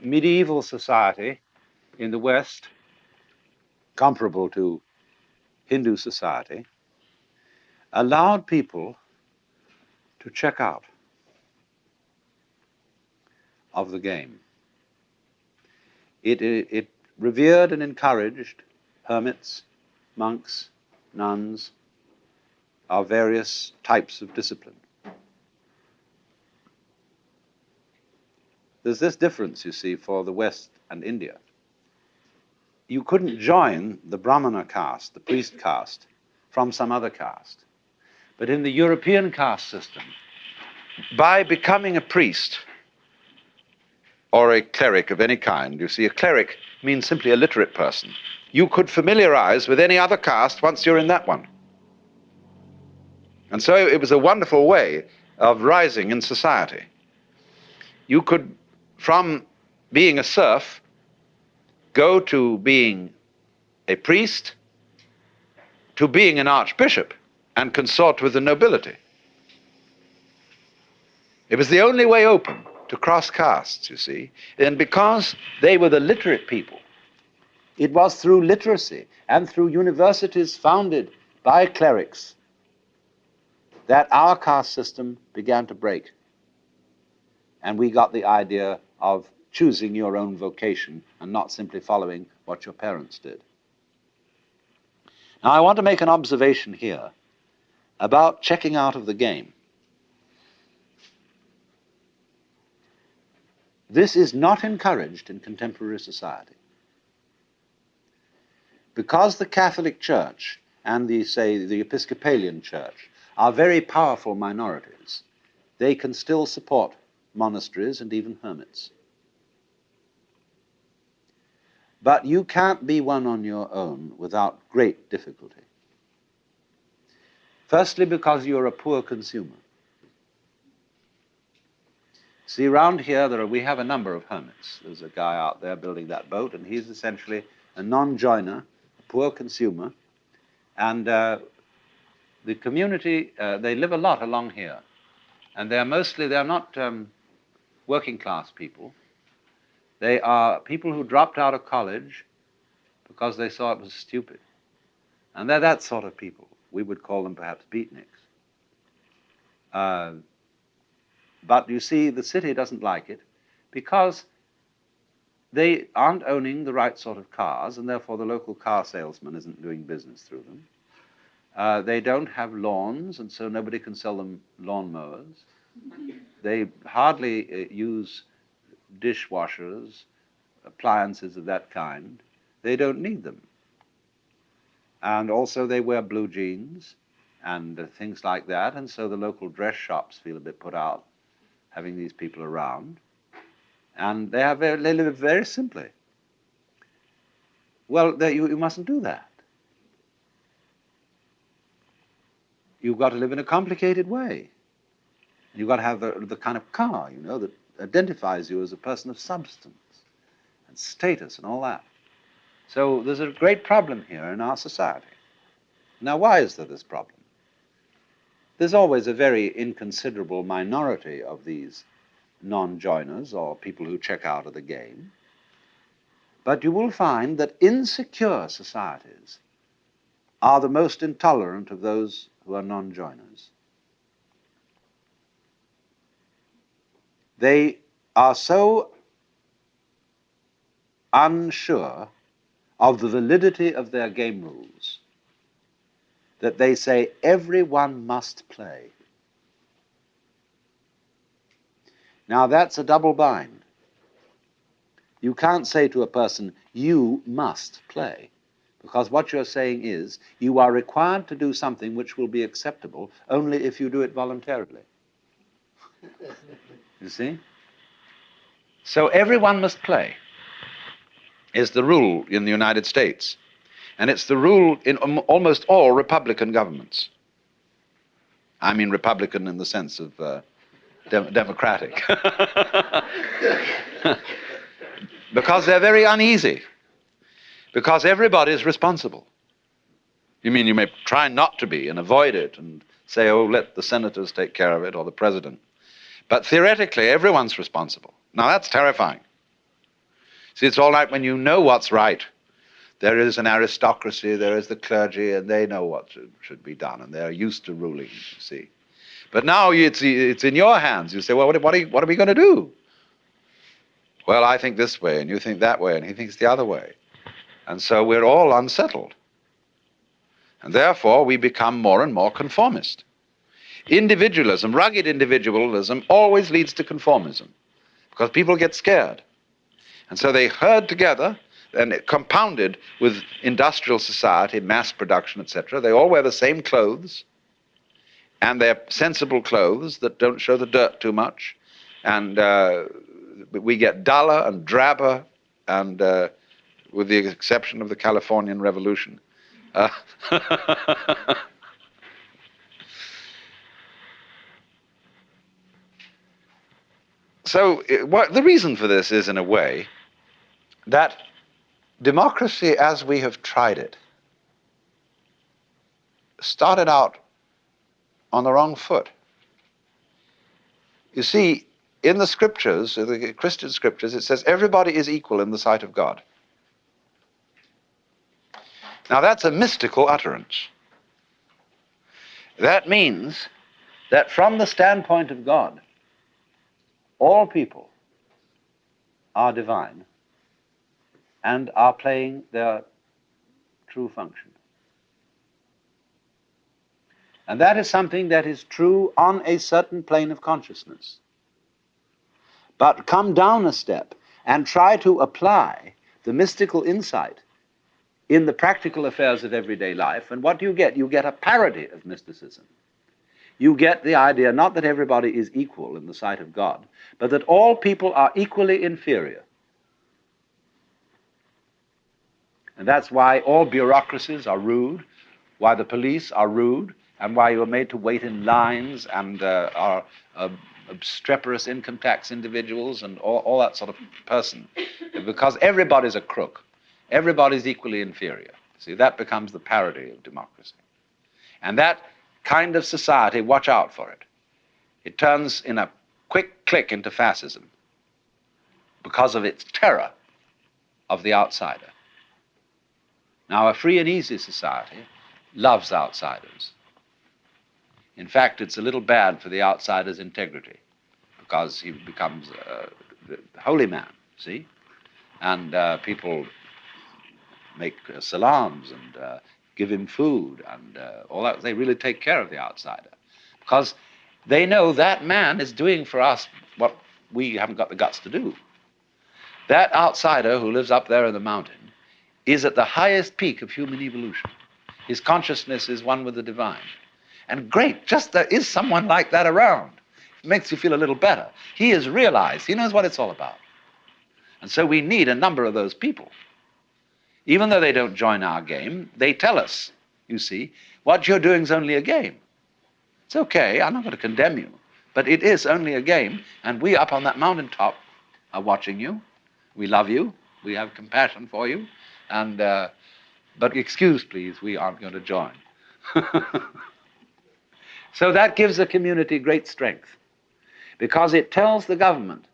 medieval society in the West, comparable to Hindu society, allowed people to check out of the game. It revered and encouraged hermits, monks, nuns, of various types of discipline. There's this difference, you see, for the West and India. You couldn't join the Brahmana caste, the priest caste, from some other caste. But in the European caste system, by becoming a priest or a cleric of any kind, you see, a cleric means simply a literate person. You could familiarize with any other caste once you're in that one. And so it was a wonderful way of rising in society. You could, from being a serf, go to being a priest, to being an archbishop, and consort with the nobility. It was the only way open to cross castes, you see. And because they were the literate people, it was through literacy and through universities founded by clerics that our caste system began to break. And we got the idea of choosing your own vocation and not simply following what your parents did. Now, I want to make an observation here about checking out of the game. This is not encouraged in contemporary society. Because the Catholic Church and the Episcopalian Church are very powerful minorities, they can still support monasteries and even hermits. But you can't be one on your own without great difficulty. Firstly, because you're a poor consumer. See, around here, we have a number of hermits. There's a guy out there building that boat, and he's essentially a non-joiner, a poor consumer. And the community, they live a lot along here. And they're not working class people. They are people who dropped out of college because they saw it was stupid. And they're that sort of people. We would call them perhaps beatniks. But you see, the city doesn't like it because they aren't owning the right sort of cars, and therefore the local car salesman isn't doing business through them. They don't have lawns, and so nobody can sell them lawnmowers. They hardly use dishwashers, appliances of that kind. They don't need them. And also they wear blue jeans and things like that, and so the local dress shops feel a bit put out having these people around. And they live very simply. Well, you mustn't do that. You've got to live in a complicated way. You've got to have the kind of car, you know, that identifies you as a person of substance and status and all that. So there's a great problem here in our society. Now, why is there this problem? There's always a very inconsiderable minority of these non-joiners or people who check out of the game. But you will find that insecure societies are the most intolerant of those who are non-joiners. They are so unsure of the validity of their game rules that they say everyone must play. Now that's a double bind. You can't say to a person, you must play, because what you're saying is you are required to do something which will be acceptable only if you do it voluntarily. You see? So everyone must play is the rule in the United States. And it's the rule in almost all Republican governments. I mean Republican in the sense of democratic. Because they're very uneasy. Because everybody's responsible. You mean you may try not to be and avoid it and say, oh, let the senators take care of it or the president. But theoretically, everyone's responsible. Now that's terrifying. See, it's all right when you know what's right. There is an aristocracy, there is the clergy, and they know what should be done, and they're used to ruling, you see. But now it's in your hands. You say, well, what are we going to do? Well, I think this way, and you think that way, and he thinks the other way. And so we're all unsettled. And therefore, we become more and more conformist. Individualism, rugged individualism, always leads to conformism, because people get scared. And so they herd together, and it compounded with industrial society, mass production, etc. They all wear the same clothes, and they're sensible clothes that don't show the dirt too much. And we get duller and drabber, and with the exception of the Californian Revolution. So the reason for this is, in a way, that democracy as we have tried it started out on the wrong foot. You see, in the scriptures, the Christian scriptures, it says everybody is equal in the sight of God. Now that's a mystical utterance. That means that from the standpoint of God, all people are divine and are playing their true function. And that is something that is true on a certain plane of consciousness. But come down a step and try to apply the mystical insight in the practical affairs of everyday life, and what do you get? You get a parody of mysticism. You get the idea not that everybody is equal in the sight of God, but that all people are equally inferior. And that's why all bureaucracies are rude, why the police are rude, and why you are made to wait in lines and are obstreperous income tax individuals and all that sort of person. Because everybody's a crook. Everybody's equally inferior. See, that becomes the parody of democracy. And that kind of society, watch out for it. It turns in a quick click into fascism because of its terror of the outsider. Now, a free and easy society loves outsiders. In fact, it's a little bad for the outsider's integrity, because he becomes a holy man, see? And people make salams and give him food and all that. They really take care of the outsider, because they know that man is doing for us what we haven't got the guts to do. That outsider who lives up there in the mountain is at the highest peak of human evolution. His consciousness is one with the divine. And great, just there is someone like that around. It makes you feel a little better. He has realized, he knows what it's all about. And so we need a number of those people. Even though they don't join our game, they tell us, you see, what you're doing is only a game. It's okay, I'm not going to condemn you, but it is only a game, and we up on that mountaintop are watching you. We love you, we have compassion for you, and but excuse, please, we aren't going to join. So that gives the community great strength, because it tells the government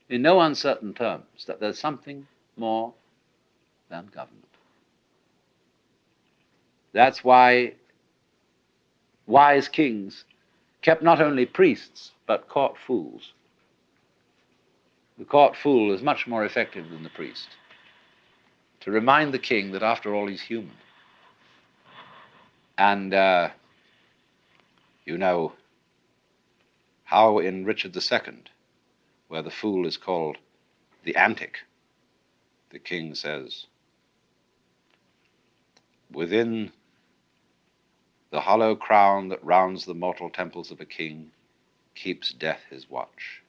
in no uncertain terms that there's something more than government. That's why wise kings kept not only priests, but court fools. The court fool is much more effective than the priest, to remind the king that after all he's human. And you know how in Richard II, where the fool is called the antic, the king says, within the hollow crown that rounds the mortal temples of a king keeps death his watch.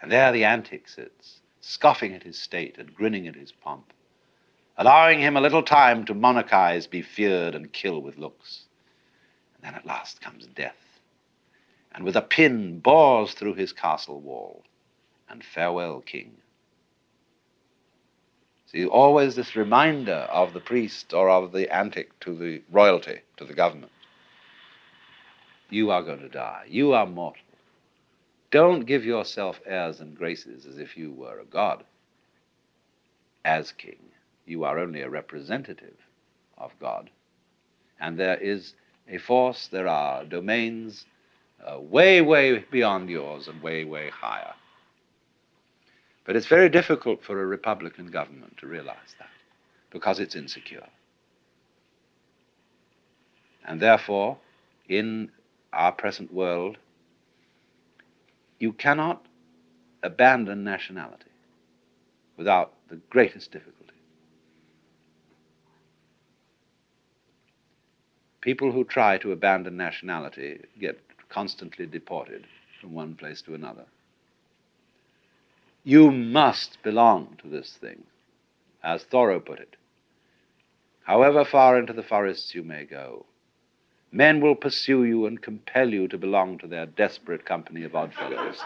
And there the antic sits, scoffing at his state and grinning at his pomp, allowing him a little time to monarchize, be feared, and kill with looks. And then at last comes death, and with a pin bores through his castle wall, and farewell, king. See, always this reminder of the priest or of the antic to the royalty, to the government. You are going to die. You are mortal. Don't give yourself airs and graces as if you were a god. as king. You are only a representative of God. And there is a force, there are domains way, way beyond yours and way, way higher. But it's very difficult for a Republican government to realize that, because it's insecure. And therefore, in our present world, you cannot abandon nationality without the greatest difficulty. People who try to abandon nationality get constantly deported from one place to another. You must belong to this thing, as Thoreau put it. However far into the forests you may go, men will pursue you and compel you to belong to their desperate company of oddfellows.